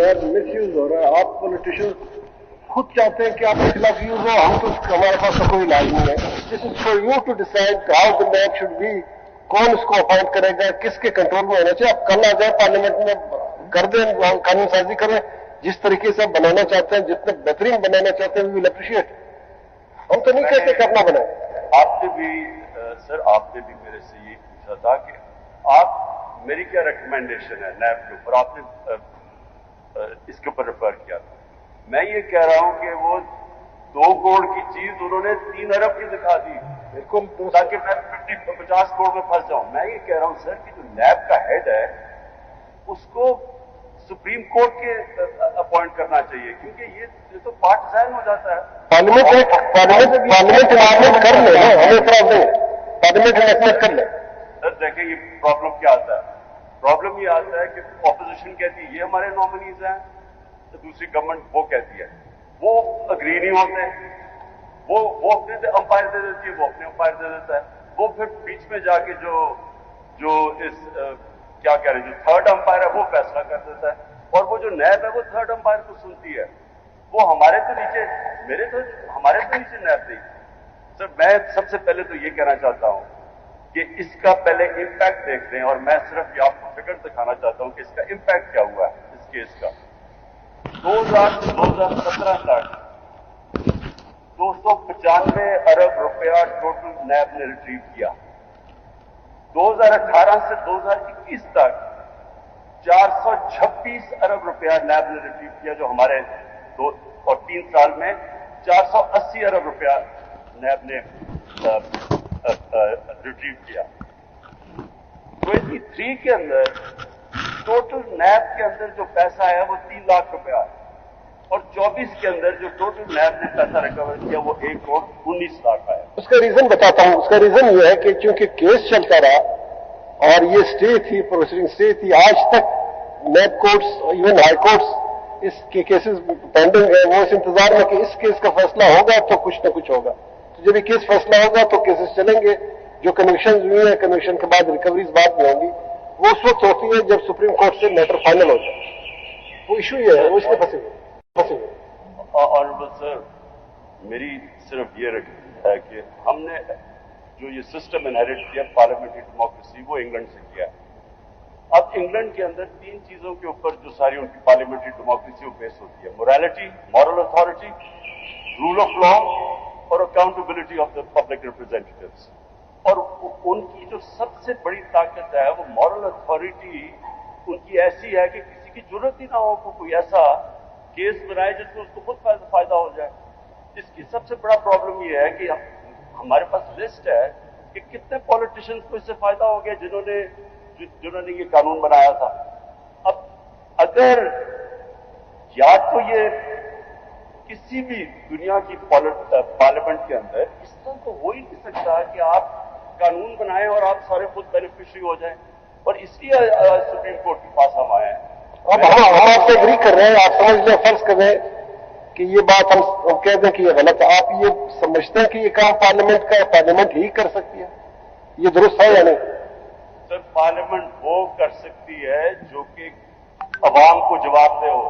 नैब miss use हो रहा है। आप पॉलिटिशियन खुद चाहते हैं कि आपके खिलाफ यूज हो, हम तो हमारे पास तो कोई इलाज नहीं है। This is for you to decide how the NAB should be, कौन इसको अपॉइंट करेगा, किसके कंट्रोल में होना चाहिए। आप कल आ जाए पार्लियामेंट में कर दें, कानून साजी करें, जिस तरीके से आप बनाना चाहते हैं, जितने बेहतरीन बनाना चाहते हैं, वी विल अप्रिशिएट। हम तो नहीं कहते कि अपना बनाए। आपने भी सर, आपने भी मेरे से ये पूछा था कि आप मेरी क्या रिकमेंडेशन है नैब के ऊपर, आपने इसके ऊपर रेफर किया था। मैं ये कह रहा हूं कि वो 2 करोड़ की चीज उन्होंने 3 अरब की दिखा दी, बिल्कुल, ताकि मैं 50 करोड़ में फंस जाऊं। मैं ये कह रहा हूं सर कि जो नैब का हेड है उसको सुप्रीम कोर्ट के अपॉइंट करना चाहिए, क्योंकि ये तो पार्टिजान हो जाता है। पार्लियामेंट कर ले, हमें पार्लियामेंट कर ले। सर देखें, ये प्रॉब्लम क्या आता है? प्रॉब्लम ये आता है कि ऑपोजिशन कहती है ये हमारे नॉमिनीज हैं, तो दूसरी गवर्नमेंट वो कहती है, वो अग्री नहीं होते, वो अपने अंपायर दे देती है, वो अपने अंपायर दे देता है, वो फिर बीच में जाके जो इस क्या कह रहे हैं, जो थर्ड अंपायर है वो फैसला कर देता है, और वो जो नैब है वो थर्ड अंपायर को सुनती है। वो हमारे तो नीचे नैब नहीं। सर मैं सबसे पहले तो ये कहना चाहता हूं कि इसका पहले इंपैक्ट देख रहे हैं, और मैं सिर्फ ये आपको फिगर दिखाना चाहता हूं कि इसका इंपैक्ट क्या हुआ है इस केस का। 2000 से 2017 तक 295 अरब रुपया टोटल नैब ने रिट्रीव किया। 2018 से 2021 तक 426 अरब रुपया नैब ने रिट्रीव किया, जो हमारे 2 और 3 साल में 480 अरब रुपया नैब ने रिट्रीव किया। 23 के अंदर टोटल नैब के अंदर जो पैसा है वो 3 लाख रुपया है, और 24 के अंदर जो टोटल नैब ने पैसा रिकवर किया वो 1 करोड़ 19 लाख आया। उसका रीजन बताता हूं। उसका रीजन ये है कि चूंकि केस चलता रहा और ये स्टे थी, प्रोसीडिंग स्टे थी, आज तक नैब कोर्ट्स, इवन हाई कोर्ट्स इसके केसेस पेंडिंग है। वो इस इंतजार में कि इस केस का फैसला होगा तो कुछ न कुछ होगा। तो जब ये केस फैसला होगा तो केसेस चलेंगे। जो कन्विक्शन हुई है, कन्विक्शन के बाद रिकवरीज बाद में होंगी, वो उस वक्त होती है जब सुप्रीम कोर्ट से मैटर फाइनल हो जाए। वो इशू ये है, वो इसलिए फंसे हुए। ऑनरेबल सर, मेरी सिर्फ ये है कि हमने जो ये सिस्टम इनहेरिट किया पार्लियामेंट्री डेमोक्रेसी, वो इंग्लैंड से किया है। अब इंग्लैंड के अंदर 3 चीजों के ऊपर जो सारी उनकी पार्लियामेंट्री डेमोक्रेसी वो बेस होती है: morality, moral authority, rule of law, और accountability of the public representatives. और उनकी जो सबसे बड़ी ताकत है वो मॉरल अथॉरिटी उनकी ऐसी है कि किसी की जरूरत ही ना हो को कोई ऐसा केस बनाए जिसमें उसको खुद फायदा हो जाए। इसकी सबसे बड़ा प्रॉब्लम ये है कि हमारे पास लिस्ट है कि कितने पॉलिटिशियंस को इससे फायदा हो गया जिन्होंने ये कानून बनाया था। अब अगर या तो ये किसी भी दुनिया की पार्लियामेंट के अंदर इस तरह तो हो ही नहीं सकता कि आप कानून बनाएं और आप सारे खुद बेनिफिशियरी हो जाएं, और इसलिए सुप्रीम कोर्ट के पास हम आए हैं। अब हम आपसे एग्री कर रहे हैं। आप समझ लें, फर्ज कर रहे हैं कि ये बात हम कह दें कि ये गलत है। आप ये समझते हैं कि ये काम पार्लियामेंट का पार्लियामेंट ही कर सकती है, ये दुरुस्त है या नहीं? सर, पार्लियामेंट वो कर सकती है जो कि अवाम को जवाब दे हो,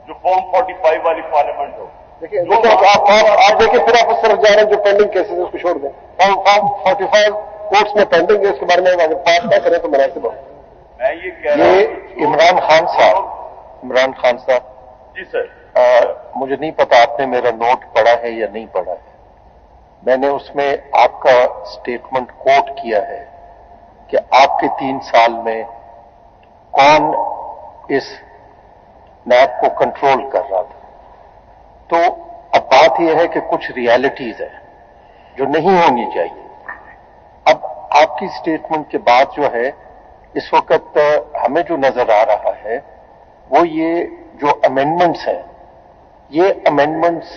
जो फॉर्म 45 वाली पार्लियामेंट हो। देखिए आप देखिए, फिर आप उस तरफ जा रहे हैं जो पेंडिंग केसेस है उसको छोड़ दें। फॉर्म 45 कोर्ट्स में पेंडिंग है, उसके बारे में अगर बात ना करें तो मुनासिब हो। मैं ये कह रहा हूं। इमरान खान साहब जी सर, मुझे नहीं पता आपने मेरा नोट पढ़ा है या नहीं पढ़ा है। मैंने उसमें आपका स्टेटमेंट कोट किया है कि आपके 3 साल में कौन इस नैब को कंट्रोल कर रहा था। तो अब बात यह है कि कुछ रियलिटीज है जो नहीं होनी चाहिए। अब आपकी स्टेटमेंट के बाद जो है इस वक्त हमें जो नजर आ रहा है वो ये जो अमेंडमेंट्स हैं, ये अमेंडमेंट्स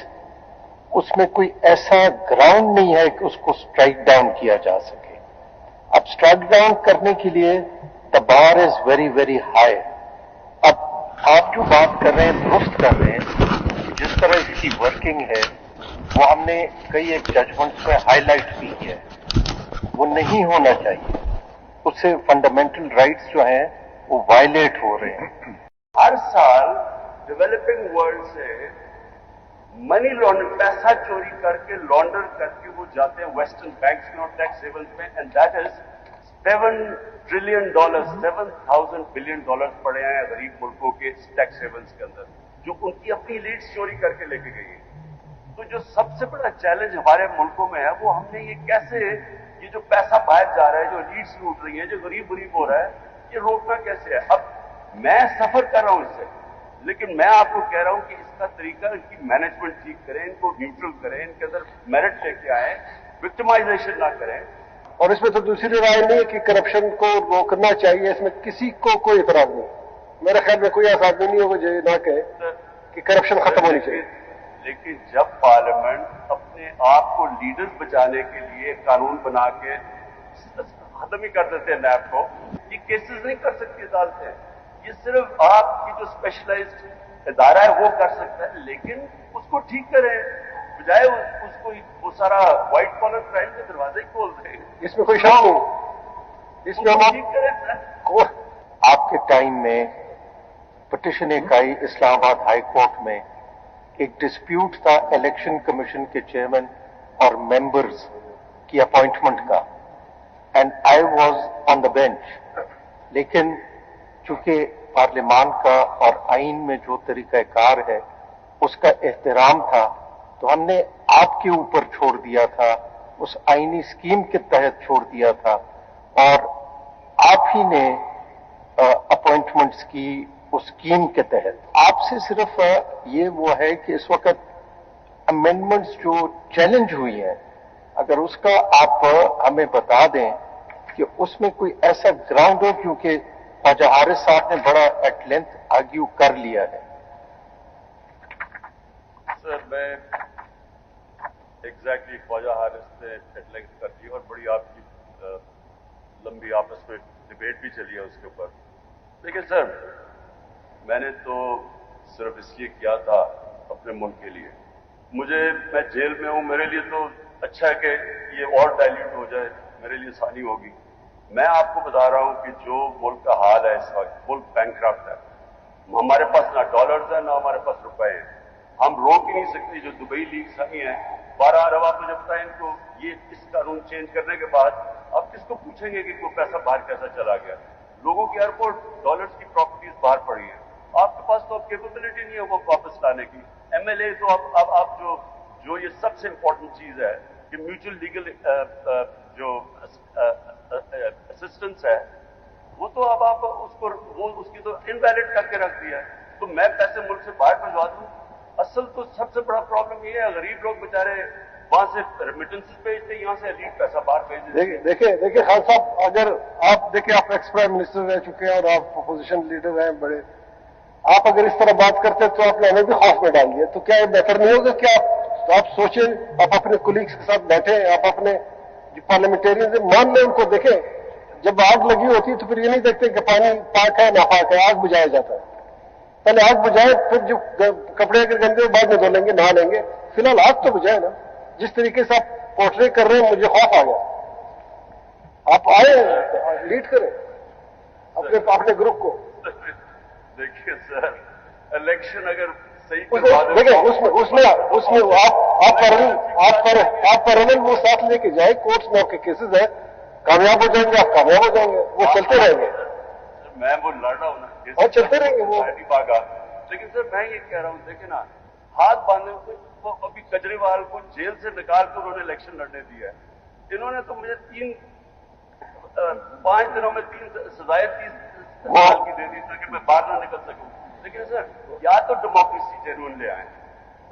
उसमें कोई ऐसा ग्राउंड नहीं है कि उसको स्ट्राइक डाउन किया जा सके। अब स्ट्राइक डाउन करने के लिए the bar is very very high. अब आप जो बात कर रहे हैं दुरुस्त कर रहे हैं, जिस तरह इसकी वर्किंग है वो हमने कई एक जजमेंट्स में हाईलाइट भी किया है। वो नहीं होना चाहिए, उससे फंडामेंटल राइट्स जो हैं वो वायलेट हो रहे हैं। हर साल डेवलपिंग वर्ल्ड से मनी लॉन्ड्रिंग, पैसा चोरी करके लॉन्डर करके वो जाते हैं वेस्टर्न बैंक्स में और टैक्स हेवंस में, and that is $7 trillion, $7,000 billion पड़े हैं गरीब मुल्कों के टैक्स हेवंस के अंदर, जो उनकी अपनी लीड्स चोरी करके लेके गई है। तो जो सबसे बड़ा चैलेंज हमारे मुल्कों में है वो हमने ये कैसे, ये जो पैसा बाहर जा रहा है, जो लीड्स लूट रही है, जो गरीब हो रहा है, ये रोकना कैसे है। अब मैं सफर कर रहा हूं इससे, लेकिन मैं आपको कह रहा हूं कि इसका तरीका, इनकी मैनेजमेंट ठीक करें, इनको न्यूट्रल करें, इनके अंदर मेरिट लेके आए, विक्टिमाइजेशन ना करें। और इसमें तो दूसरी राय नहीं है कि करप्शन को रोकना चाहिए, इसमें किसी को कोई एतराज नहीं। मेरे ख्याल में कोई ऐसा आदमी नहीं होगा जो ये ना कहे कि करप्शन खत्म होनी चाहिए। लेकिन जब पार्लियामेंट अपने आप को लीडर्स बचाने के लिए कानून बना के खत्म ही कर देते हैं नैब को, ये केसेस नहीं कर सकती अदालतें, ये सिर्फ आपकी जो स्पेशलाइज्ड इदारा है वो कर सकता है, लेकिन उसको ठीक करें, बजाय उसको वो सारा व्हाइट कॉलर क्राइम के दरवाजे ही खोल दें। इसमें कोई शक नहीं, इसमें हम ठीक करें। आपके टाइम में पिटिशन एक आई इस्लामाबाद हाई कोर्ट में, एक डिस्प्यूट था इलेक्शन कमीशन के चेयरमैन और मेंबर्स की अपॉइंटमेंट का, and I was on the bench. लेकिन चूंकि पार्लियामान का और आइन में जो तरीकाकार है उसका एहतराम था, तो हमने आपके ऊपर छोड़ दिया था, उस आईनी स्कीम के तहत छोड़ दिया था, और आप ही ने अपॉइंटमेंट्स की उस स्कीम के तहत। आपसे सिर्फ ये वो है कि इस वक्त अमेंडमेंट्स जो चैलेंज हुई हैं, अगर उसका आप हमें बता दें कि उसमें कोई ऐसा ग्राउंड हो, क्योंकि ख्वाजा हारिस साहब ने बड़ा एट लेंथ आर्ग्यू कर लिया है। सर मैं एग्जैक्टली ख्वाजा हारिस ने एट लेंथ कर दी और बड़ी आपकी लंबी आपस में डिबेट भी चली है उसके ऊपर। देखिए सर, मैंने तो सिर्फ इसलिए किया था अपने मुल्क के लिए। मैं जेल में हूं, मेरे लिए तो अच्छा है कि ये और डाइल्यूट हो जाए, मेरे लिए आसानी होगी। मैं आपको बता रहा हूं कि जो मुल्क का हाल है इस वक्त, मुल्क बैंकक्रप्ट है, हमारे पास ना डॉलर्स है ना हमारे पास रुपए हैं, हम रोक ही नहीं सकते। जो दुबई लीग्स आई हैं 12 अरब, आप मुझे बताएं इनको, ये इस कानून चेंज करने के बाद आप किसको पूछेंगे कि कोई पैसा बाहर कैसा चला गया। लोगों की एयरपोर्ट डॉलर्स की प्रॉपर्टीज बाहर पड़ी है, आपके पास तो अब कैपेबिलिटी नहीं है वो वापस लाने की। एमएलए तो अब आप जो ये सबसे इंपॉर्टेंट चीज है कि म्यूचुअल लीगल जो असिस्टेंस है, वो तो अब आप उसकी तो इनवैलिड करके रख दिया है। तो मैं पैसे मुल्क से बाहर भिजवा दूं, असल तो सबसे बड़ा प्रॉब्लम ये है, गरीब लोग बेचारे वहां से रेमिटेंसेस भेजते, यहाँ से एलीट पैसा बाहर भेज देते। देखिए खान साहब, अगर आप देखिए, आप एक्स प्राइम मिनिस्टर रह चुके हैं और आप अपोजिशन लीडर हैं बड़े, आप अगर इस तरह बात करते हैं तो आपने हमें भी खौफ में डाल दिया। तो क्या ये बेहतर नहीं होगा कि आप सोचें, आप अपने कुलीग्स के साथ बैठे, आप अपने जो पार्लियामेंटेरियन से मान लें, उनको देखें। जब आग लगी होती है तो फिर ये नहीं देखते कि पानी पाक है नापाक है, आग बुझाया जाता है। पहले आग बुझाए, फिर जो कपड़े के गंदे बाद में धो लेंगे, नहा लेंगे, फिलहाल आग तो बुझाए ना। जिस तरीके से आप पोर्ट्रे कर रहे हैं, मुझे खौफ आ गया। आप आए, लीड करें अपने ग्रुप को। देखिए सर, इलेक्शन अगर सही देखिए उसमें आप पैरेलल वो साथ लेके जाए, कोर्ट्स में आपके केसेस है, कामयाब हो जाएंगे, आप कामयाब हो जाएंगे, वो चलते रहेंगे। मैं वो लड़ रहा हूं ना, और चलते रहेंगे वो नहीं भागा। लेकिन सर मैं ये कह रहा हूं, देखिए ना, हाथ बांधे वो अभी केजरीवाल को जेल से निकाल कर उन्होंने इलेक्शन लड़ने दिया है। इन्होंने तो मुझे 5 दिनों में 3 सजाएं 30 साल की दे दी ताकि मैं बाहर ना निकल सकूं। लेकिन सर, या तो डेमोक्रेसी जेन्युइन ले आए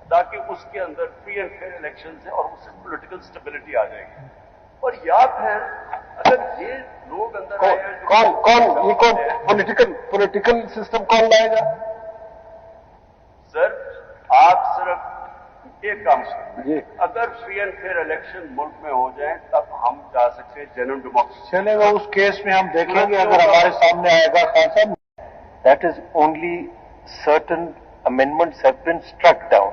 ताकि उसके अंदर फ्री एंड फेयर इलेक्शन है और उससे पॉलिटिकल स्टेबिलिटी आ जाएगी, और या फिर अगर ये लोग अंदर आए कौन पॉलिटिकल सिस्टम कौन लाएगा? सर आप सिर्फ एक काम करिए, अगर फ्री एंड फेयर इलेक्शन मुल्क में हो जाए तब हम जा सकते हैं जेन्युइन डेमोक्रेसी। चलेगा, उस केस में हम देखेंगे अगर हमारे सामने आएगा। खान साहब, that is only certain amendments have been struck down.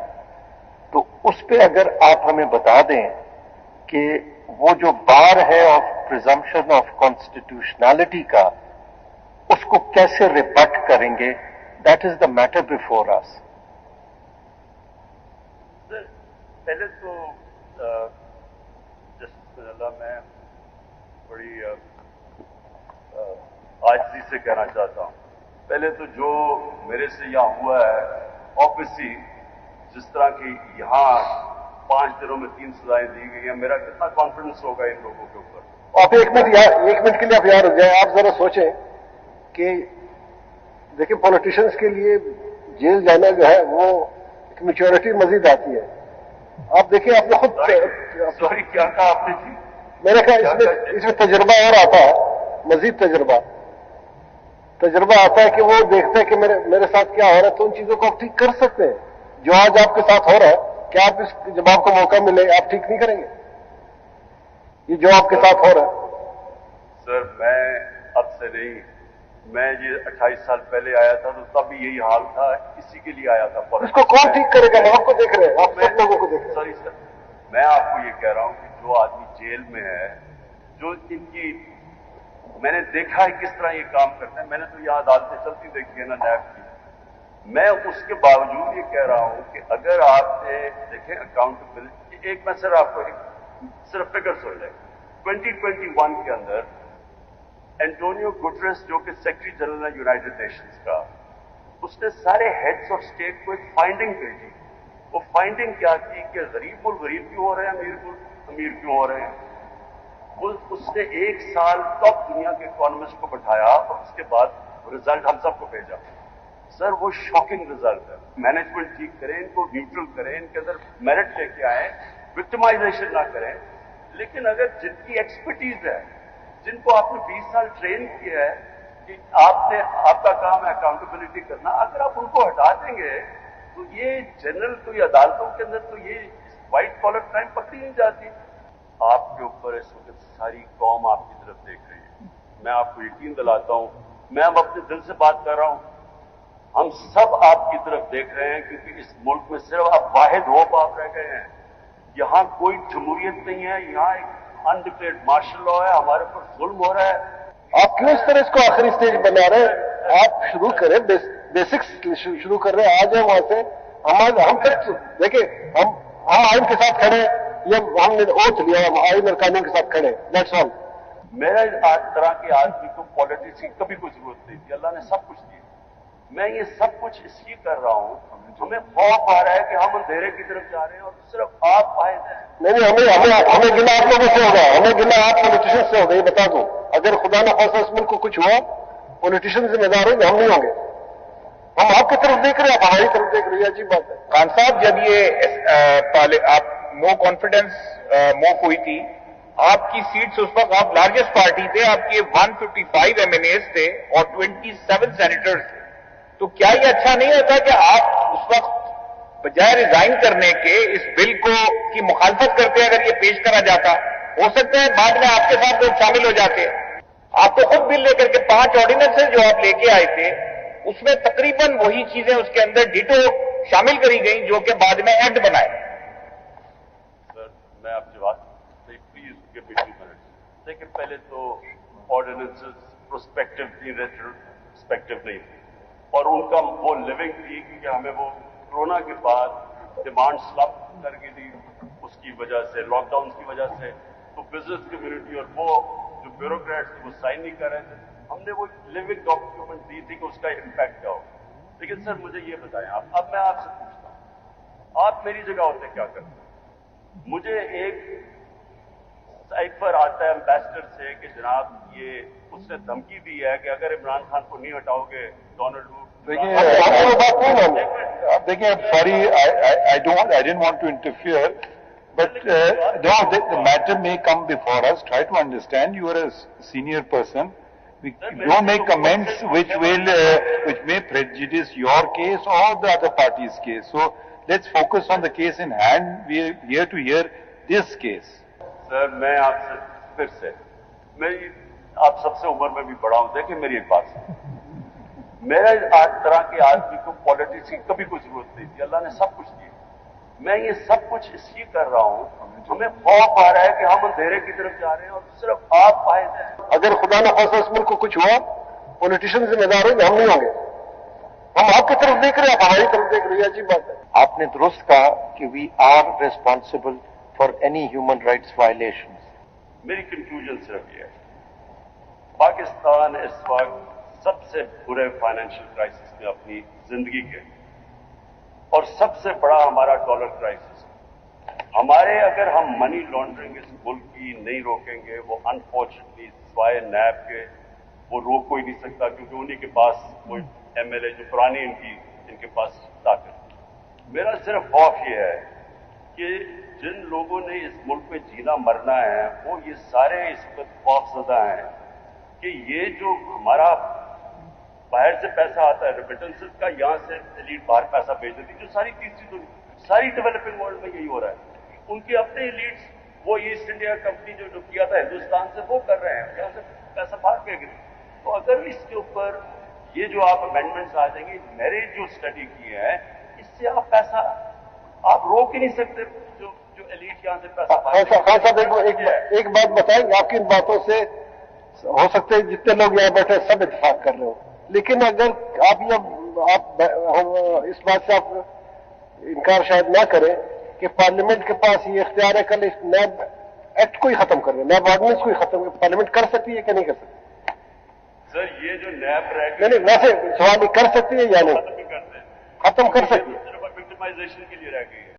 तो उस पे अगर आप हमें बता दें कि वो जो बार है ऑफ प्रिजम्पशन ऑफ कॉन्स्टिट्यूशनैलिटी का, उसको कैसे रिबट करेंगे, That is the matter before us. سر پہلے تو جسٹس اللہ میں بڑی عاجزی سے کہنا چاہتا ہوں. پہلے تو جو میرے سے یہاں ہوا ہے آبویسلی جس طرح کی یہاں 5 دنوں میں 3 سزائیں دی گئی ہیں, میرا کتنا کانفیڈنس ہوگا ان لوگوں کے اوپر. آپ ایک منٹ کے لیے آپ یاد رکھ جائیں. آپ ذرا سوچیں کہ دیکھیں پولیٹیشنس کے لیے جیل جانا جو ہے وہ ایک میچورٹی مزید آتی ہے. آپ دیکھیں آپ نے خود سوری کیا کہا آپ نے جی؟ میرے خیال اس میں تجربہ اور آتا ہے, مزید تجربہ آتا ہے کہ وہ دیکھتے ہیں کہ میرے ساتھ کیا ہو رہا ہے, تو ان چیزوں کو آپ ٹھیک کر سکتے ہیں. جو آج آپ کے ساتھ ہو رہا ہے کیا آپ جب آپ کو موقع ملے آپ ٹھیک نہیں کریں گے یہ جو آپ کے ساتھ ہو رہا ہے؟ سر میں اب سے نہیں, میں یہ 28 سال پہلے آیا تھا تو تب بھی یہی حال تھا, اسی کے لیے آیا تھا. اس کو کون ٹھیک کرے گا؟ آپ کو دیکھ رہے ہیں, آپ سب لوگوں کو دیکھ رہے ہیں. سوری سر, میں آپ کو یہ کہہ رہا ہوں کہ جو آدمی جیل میں ہے, جو ان کی میں نے دیکھا ہے کس طرح یہ کام کرتے ہیں. میں نے تو یہاں عدالتیں چلتی دیکھی ہے نا نیب کی. میں اس کے باوجود یہ کہہ رہا ہوں کہ اگر آپ نے دیکھیں اکاؤنٹیبلٹی, ایک میں سر آپ کو صرف فگر سن لیں. 2021 کے اندر اینٹونیو گٹریس جو کہ سیکرٹری جنرل ہے یونائیٹڈ نیشنز کا, اس نے سارے ہیڈز آف اسٹیٹ کو ایک فائنڈنگ بھیجی. وہ فائنڈنگ کیا تھی کہ غریب ملک غریب کیوں ہو رہے ہیں, امیر ملک امیر کیوں ہو رہے ہیں. اس نے 1 سال ٹاپ دنیا کے اکانومسٹ کو بٹھایا اور اس کے بعد رزلٹ ہم سب کو بھیجا. سر وہ شاکنگ رزلٹ ہے. مینجمنٹ ٹھیک کریں, ان کو نیوٹرل کریں, ان کے اندر میرٹ لے کے آئیں, وکٹمائزیشن نہ کریں. لیکن اگر جن کی ایکسپرٹیز ہے, جن کو آپ نے 20 سال ٹرین کیا ہے کہ آپ کا کام ہے اکاؤنٹیبلٹی کرنا, اگر آپ ان کو ہٹا دیں گے تو یہ جنرل تو یہ عدالتوں کے اندر تو یہ وائٹ کالر کرائم پکڑی نہیں جاتی. آپ کے اوپر اس وقت ساری قوم آپ کی طرف دیکھ رہی ہے. میں آپ کو یقین دلاتا ہوں, میں اب اپنے دل سے بات کر رہا ہوں, ہم سب آپ کی طرف دیکھ رہے ہیں کیونکہ اس ملک میں صرف آپ واحد ہوپ آپ رہ گئے ہیں. یہاں کوئی جمہوریت نہیں ہے, یہاں ایک انڈکلیئرڈ مارشل لا ہے, ہمارے اوپر ظلم ہو رہا ہے. آپ کیوں اس طرح اس کو آخری سٹیج بنا رہے ہیں؟ آپ شروع کریں, بیسکس شروع کر رہے ہیں, آ جائیں وہاں سے. ہم تک دیکھیں, ہم آئین کے ساتھ کھڑے ہیں, یہ ہم نے اوتھ لیا, ہم آئین اور قانون کے ساتھ کھڑے ہیں, دیٹس آل. میرا طرح کے آدمی کو پالیٹکس کی کبھی کوئی ضرورت نہیں تھی, اللہ نے سب کچھ دیا. میں یہ سب کچھ اس لیے کر رہا ہوں, ہمیں خوف آ رہا ہے کہ ہم اندھیرے کی طرف جا رہے ہیں اور صرف آپ فائد ہیں. نہیں, ہمیں گلا آپ لوگوں سے ہوگا, ہمیں گلا آپ پولیٹیشن سے ہوگا. یہ بتا دوں, اگر خدا نہ خاصا اس ملک کو کچھ ہوا, پولیٹیشن ذمہ دار ہوں گے, ہم نہیں ہوں گے. ہم آپ کی طرف دیکھ رہے ہیں, آپ ہماری طرف دیکھ رہے ہیں, عجیب بات ہے. خان صاحب, جب یہ آپ نو کانفیڈنس موو ہوئی تھی, آپ کی سیٹس اس وقت آپ لارجسٹ پارٹی تھے, آپ کے 155 MNAs تھے اور 27 سینیٹرز تھے. تو کیا یہ اچھا نہیں ہوتا کہ آپ اس وقت بجائے ریزائن کرنے کے اس بل کی مخالفت کرتے اگر یہ پیش کرا جاتا؟ ہو سکتا ہے بعد میں آپ کے ساتھ لوگ شامل ہو جاتے. آپ تو خود بل لے کر کے 5 آرڈیننسز جو آپ لے کے آئے تھے, اس میں تقریباً وہی چیزیں اس کے اندر ڈیٹو شامل کری گئیں جو کہ بعد میں ایکٹ بنائے. سر میں آپ سے بات پلیز گیو می 2 منٹس. دیکھیں, پہلے تو آرڈیننسز پروسپیکٹو تھی, ریٹروسپیکٹو نہیں تھی, اور ان کا وہ لیونگ تھی کیونکہ ہمیں وہ کورونا کے بعد ڈیمانڈ سلپ کر گئی تھی اس کی وجہ سے, لاک ڈاؤن کی وجہ سے. تو بزنس کمیونٹی اور وہ جو بیوروکریٹس تھے وہ سائن نہیں کر رہے تھے. ہم نے وہ لیونگ ڈاکیومنٹ دی تھی کہ اس کا امپیکٹ کیا ہو. لیکن سر مجھے یہ بتائیں آپ, اب میں آپ سے پوچھتا ہوں, آپ میری جگہ ہوتے کیا کرتے؟ مجھے ایک سائفر آتا ہے امبیسڈر سے کہ جناب یہ اس نے دھمکی دی ہے کہ اگر عمران خان کو نہیں ہٹاؤ گے ڈونلڈ دیکھیے, sorry, I didn't want to interfere, but no, the matter may come before us. Try to understand. You are a senior person. We don't make comments which may prejudice your case or the other party's case. So let's focus on the case in hand. We are here to hear this case. سر میں آپ سے پھر سے, میں آپ سب سے عمر میں بھی بڑا ہوں. دیکھیں میری ایک بات, میرا طرح کے آدمی کو پالیٹکس کی کبھی کوئی ضرورت نہیں تھی, اللہ نے سب کچھ دیا. میں یہ سب کچھ اس لیے کر رہا ہوں, ہمیں خوف آ رہا ہے کہ ہم اندھیرے کی طرف جا رہے ہیں اور صرف آپ فائد ہیں. اگر خدا نہ خاصا اس ملک کو کچھ ہوا, پولیٹیشن ذمہ دار ہوں گے, ہم نہیں ہوں گے. हम आपकी तरफ देख रहे हैं, आप हमारी तरफ देख रहे हैं, अच्छी बात है। आपने दुरुस्त कहा कि we are responsible for any human rights violation. मेरी कंक्लूजन सिर्फ ये है, पाकिस्तान इस वक्त सबसे बुरे फाइनेंशियल क्राइसिस में अपनी जिंदगी के, और सबसे बड़ा हमारा डॉलर क्राइसिस है। हमारे अगर हम मनी लॉन्ड्रिंग इस मुल्क की नहीं रोकेंगे, वो अनफॉर्चुनेटली सिवाय नैब के वो रोक कोई नहीं सकता, क्योंकि उन्हीं के पास कोई एमएलए जो पुरानी इनके पास ताकत। मेरा सिर्फ खौफ ये है कि जिन लोगों ने इस मुल्क में जीना मरना है, वो ये सारे इस वक्त खौफजदा हैं कि ये जो हमारा बाहर से पैसा आता है रेमिटेंसेस का, यहां से एलीट बाहर पैसा भेज देती, जो सारी तीसरी दुनिया, सारी डेवलपिंग वर्ल्ड में यही हो रहा है। उनके अपने एलीट्स, वो ईस्ट इंडिया कंपनी जो किया था हिंदुस्तान से, वो कर रहे हैं, यहां से पैसा भाग के गिरे। तो अगर इसके ऊपर ये जो आप अमेंडमेंट्स आ जाएंगे, मैंने जो स्टडी की है, इससे आप पैसा आप रोक ही नहीं सकते, जो एलीट यहां से पैसा। खान साहब एक बात बताएंगे, आपकी इन बातों से हो सकते हैं जितने लोग यहाँ बैठे सब इत्तेफाक कर रहे हो, लेकिन अगर आप इस बात से आप इनकार शायद ना करें कि पार्लियामेंट के पास ये इख्तियार है कल इस नैब एक्ट को ही खत्म कर दे, नैब ऑर्डिनेंस को ही खत्म, पार्लियामेंट कर सकती है कि नहीं कर सकती? सर ये जो नैब नहीं, वैसे सवाल कर सकती है या नहीं? खत्म कर सकती है, खत्म कर सकती है, सिर्फ विक्टिमाइजेशन के लिए रह गई है।